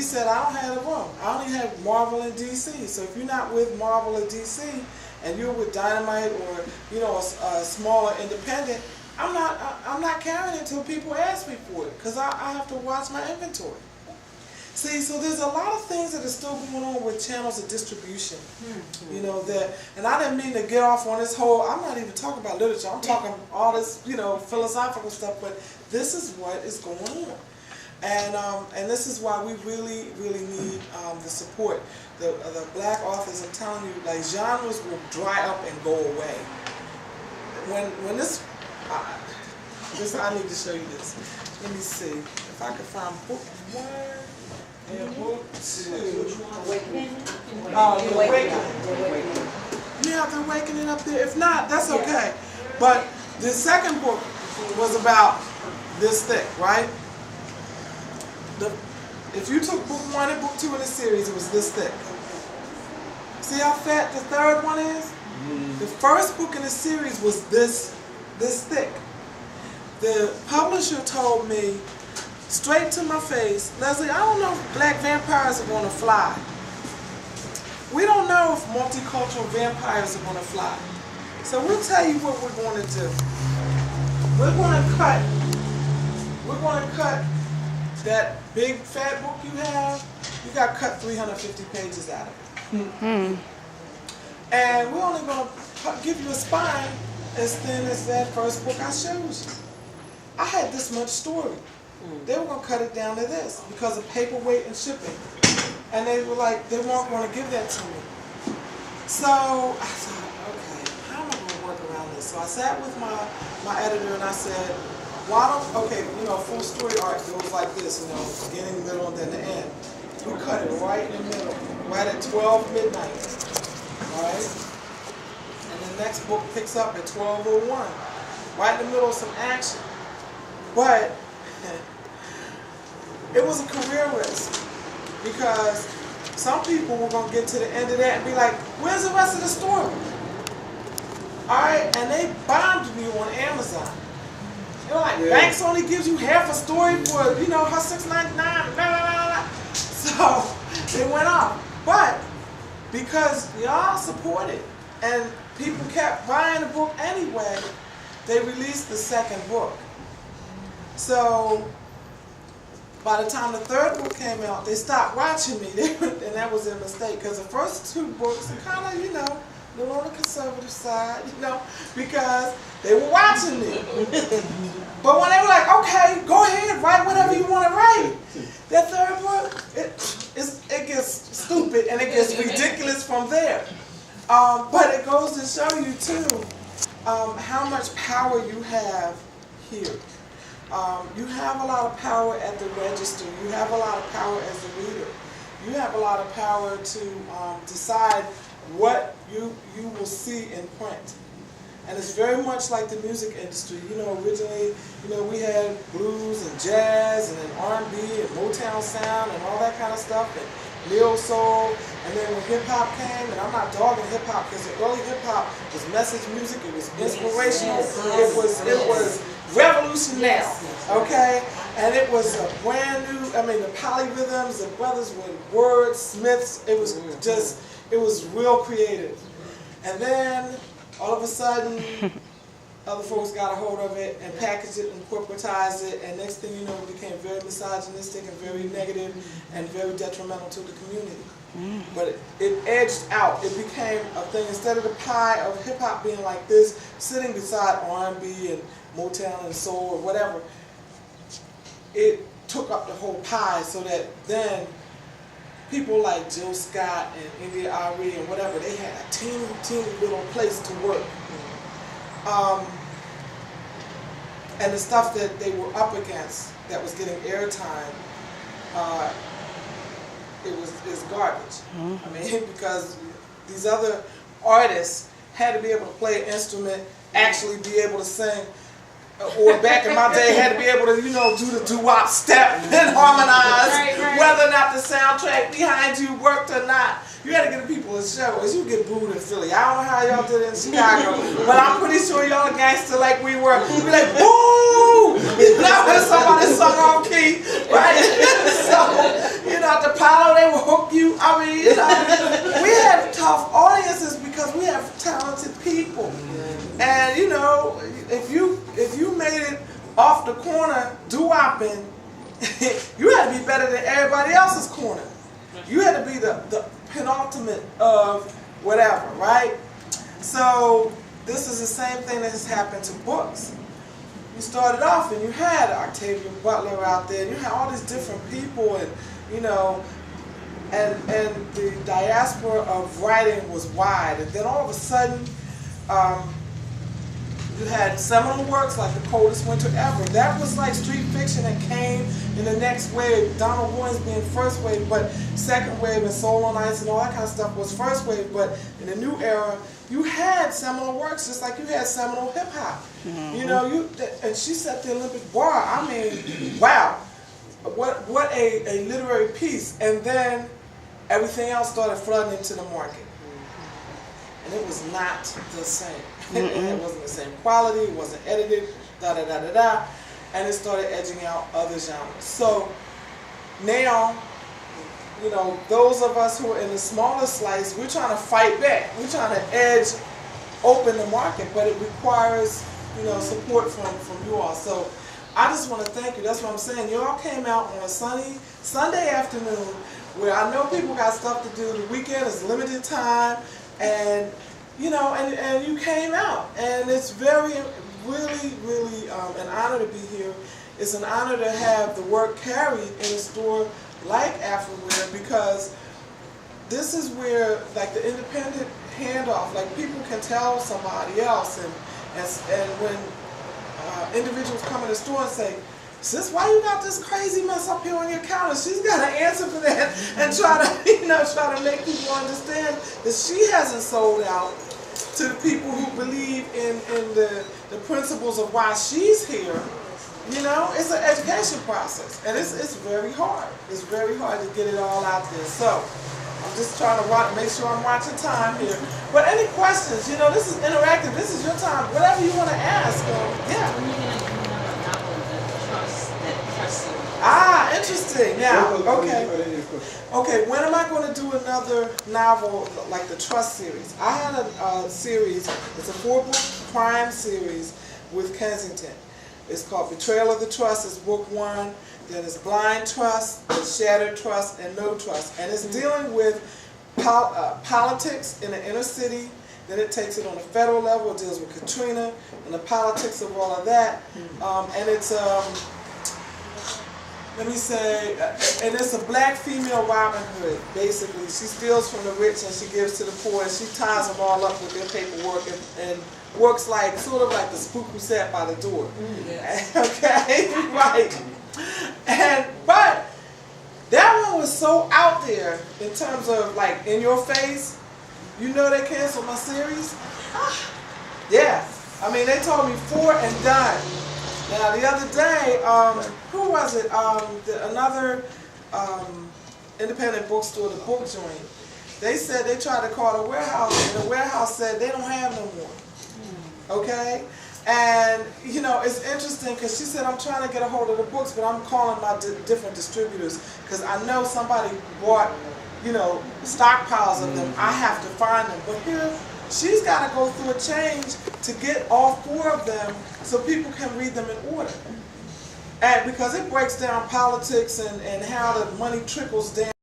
said, I don't have a room. I only have Marvel and DC. So if you're not with Marvel or DC, and you're with Dynamite or, you know, a smaller independent, I'm not carrying it until people ask me for it, because I have to watch my inventory. See, so there's a lot of things that are still going on with channels of distribution. You know, that, and I didn't mean to get off on this whole, I'm not even talking about literature, I'm talking all this, you know, philosophical stuff, but this is what is going on. And this is why we really, really need the support. The black authors, I'm telling you, like, genres will dry up and go away. When this, I need to show you this. Let me see if I can find book 1 and book 2. The Awakening. You have the Awakening up there. If not, that's okay. But the second book was about this thick, right? If you took book 1 and book 2 in the series, it was this thick. See how fat the third one is? The first book in the series was this thick. The publisher told me, straight to my face, Leslie, I don't know if black vampires are going to fly. We don't know if multicultural vampires are going to fly. So we'll tell you what we're going to do. We're going to cut that big fat book you have. You got to cut 350 pages out of it. And we're only going to give you a spine as thin as that first book I showed you. I had this much story. They were going to cut it down to this because of paperweight and shipping. And they were like, they weren't going to give that to me. So I thought, okay, how am I going to work around this? So I sat with my editor and I said, why don't, okay, you know, full story arc goes like this, you know, beginning, middle, and then the end. We cut it right in the middle, right at 12 midnight, all right? And the next book picks up at 12:01, right in the middle of some action. But it was a career risk because some people were going to get to the end of that and be like, where's the rest of the story? All right, and they bombed me on Amazon. They were like, Banks only gives you half a story for, you know, her $6.99, blah, blah, blah, blah. So they went off. But because y'all supported and people kept buying the book anyway, they released the second book. So by the time the third book came out, they stopped watching me, and that was a mistake, because the first 2 books are kind of, you know, a little on the conservative side, you know, because they were watching me. But when they were like, okay, go ahead, write whatever you want to write, that third book, it gets stupid and it gets ridiculous from there. But it goes to show you, too, how much power you have here. You have a lot of power at the register. You have a lot of power as a reader. You have a lot of power to decide what you will see in print. And it's very much like the music industry. You know, originally, you know, we had blues and jazz and then R&B and Motown sound and all that kind of stuff, and neo soul. And then when hip hop came, and I'm not dogging hip hop because the early hip hop was message music. It was inspirational. It was revolutionary. Okay, and it was a brand new. I mean, the polyrhythms, the brothers were wordsmiths. It was just, it was real creative. And then all of a sudden, other folks got a hold of it and packaged it and corporatized it, and next thing you know, it became very misogynistic and very negative and very detrimental to the community. But it edged out. It became a thing. Instead of the pie of hip-hop being like this, sitting beside R&B and Motown and soul or whatever, it took up the whole pie, so that then people like Jill Scott and India Ari and whatever, they had a teeny little place to work. And the stuff that they were up against that was getting airtime, is garbage. I mean, because these other artists had to be able to play an instrument, actually be able to sing, or back in my day had to be able to, you know, do the doo-wop step and harmonize, whether or not the soundtrack behind you worked or not. You had to give the people a show, as you get booed in Philly. I don't know how y'all did it in Chicago, but I'm pretty sure y'all are gangster like we were. You'd be like, boo! You know, when somebody sung off key, right? So, you know, the the corner doo-wopping, you had to be better than everybody else's corner. You had to be the penultimate of whatever, right? So this is the same thing that has happened to books. You started off and you had Octavia Butler out there, and you had all these different people, and you know, and the diaspora of writing was wide. And then all of a sudden, you had seminal works like The Coldest Winter Ever. That was like street fiction that came in the next wave. Donald Williams being first wave, but second wave, and Soul on Ice and all that kind of stuff was first wave. But in the new era, you had seminal works just like you had seminal hip hop. Mm-hmm. You know, and she set the Olympic bar. I mean, wow, what a literary piece. And then everything else started flooding into the market. And it was not the same. It wasn't the same quality, it wasn't edited, da-da-da-da-da, and it started edging out other genres. So now, you know, those of us who are in the smaller slice, we're trying to fight back. We're trying to edge open the market, but it requires, you know, support from you all. So I just want to thank you. That's what I'm saying. You all came out on a sunny Sunday afternoon where I know people got stuff to do. The weekend is limited time, and you know, and you came out, and it's really an honor to be here. It's an honor to have the work carried in a store like AfriWare, because this is where, like, the independent handoff, like, people can tell somebody else, and when individuals come in the store and say, "Sis, why you got this crazy mess up here on your counter?" She's got an answer for that, and try to make people understand that she hasn't sold out to the people who believe in the principles of why she's here. You know, it's an education process, and it's very hard. It's very hard to get it all out there. So I'm just trying to make sure I'm watching time here. But any questions? You know, this is interactive. This is your time. Whatever you want to ask. Yeah. Ah, interesting. Now, okay. Okay, when am I going to do another novel like the Trust series? I had a series, it's a 4-book crime series with Kensington. It's called Betrayal of the Trust, it's book 1. Then it's Blind Trust, it's Shattered Trust, and No Trust. And it's dealing with politics in the inner city. Then it takes it on a federal level, it deals with Katrina and the politics of all of that. And it's let me say, and it's a black female Robin Hood, basically. She steals from the rich and she gives to the poor, and she ties them all up with their paperwork and works like, sort of like the spook who sat by the door. Yes. Okay? Right. But that one was so out there in terms of, like, in your face. You know they canceled my series? Yeah. I mean, they told me 4 and done. Now, the other day, who was it? Another independent bookstore, the Book Joint. They said they tried to call the warehouse, and the warehouse said they don't have no more. Okay? And, you know, it's interesting because she said, I'm trying to get a hold of the books, but I'm calling my different distributors because I know somebody bought, you know, stockpiles of them. I have to find them. But here, she's got to go through a change to get all 4 of them so people can read them in order. And because it breaks down politics and how the money trickles down